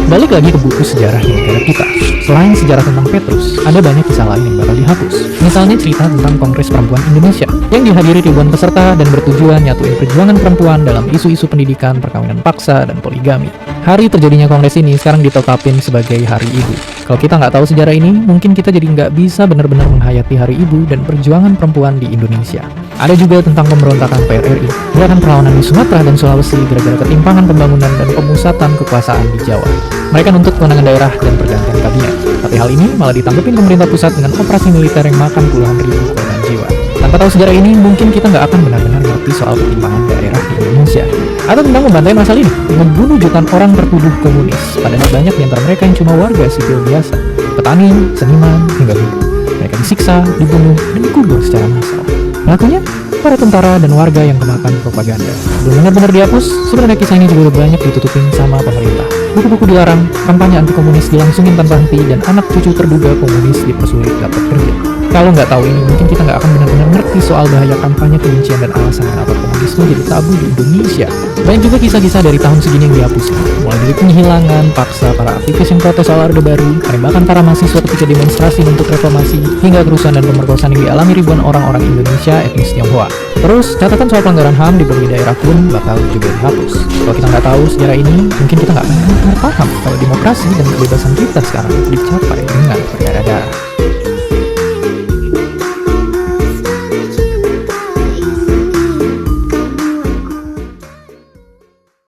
Balik lagi ke buku sejarah di negara kita. Selain sejarah tentang Petrus, ada banyak kisah lain yang bakal dihapus. Misalnya cerita tentang Kongres Perempuan Indonesia, yang dihadiri ribuan peserta dan bertujuan nyatuin perjuangan perempuan dalam isu-isu pendidikan, perkawinan paksa, dan poligami. Hari terjadinya kongres ini sekarang ditetapin sebagai Hari Ibu. Kalau kita nggak tahu sejarah ini, mungkin kita jadi nggak bisa benar-benar menghayati Hari Ibu dan perjuangan perempuan di Indonesia. Ada juga tentang pemberontakan PRRI, gerakan perlawanan di Sumatera dan Sulawesi gara-gara ketimpangan pembangunan dan pemusatan kekuasaan di Jawa. Mereka nuntut kewenangan daerah dan pergantian kabinet. Tapi hal ini malah ditanggepin pemerintah pusat dengan operasi militer yang makan puluhan ribu korban jiwa. Tanpa tahu sejarah ini, mungkin kita nggak akan benar-benar ngerti soal ketimpangan daerah di Indonesia. Atau tentang pembantaian masal ini, membunuh jutaan orang tertuduh komunis, padahal banyak di antara mereka yang cuma warga sipil biasa, petani, seniman, hingga guru. Mereka disiksa, dibunuh, dan dikubur secara massal. Pelakunya, para tentara dan warga yang kemakan propaganda. Belum benar-benar dihapus, sebenarnya kisah ini juga udah banyak ditutupin sama pemerintah. Buku-buku dilarang, kampanye anti-komunis dilangsungin tanpa henti, dan anak cucu terduga komunis dipersulit dapat kerja. Kalau nggak tahu ini, mungkin kita nggak akan benar-benar ngerti soal bahaya kampanye kebencian dan alasan kenapa komunisme jadi tabu di Indonesia. Banyak juga kisah-kisah dari tahun segini yang dihapuskan, mulai dari penghilangan, paksa para aktivis yang protes soal Orde Baru, penembakan para mahasiswa ketika demonstrasi untuk reformasi, hingga kerusuhan dan pemerkosaan yang dialami ribuan orang-orang Indonesia etnis Tionghoa. Terus, catatan soal pelanggaran HAM di berbagai daerah pun bakal juga dihapus. Kalau kita nggak tahu sejarah ini, mungkin kita nggak benar-benar paham kalau demokrasi dan kebebasan kita sekarang dicapai dengan berdarah-darah.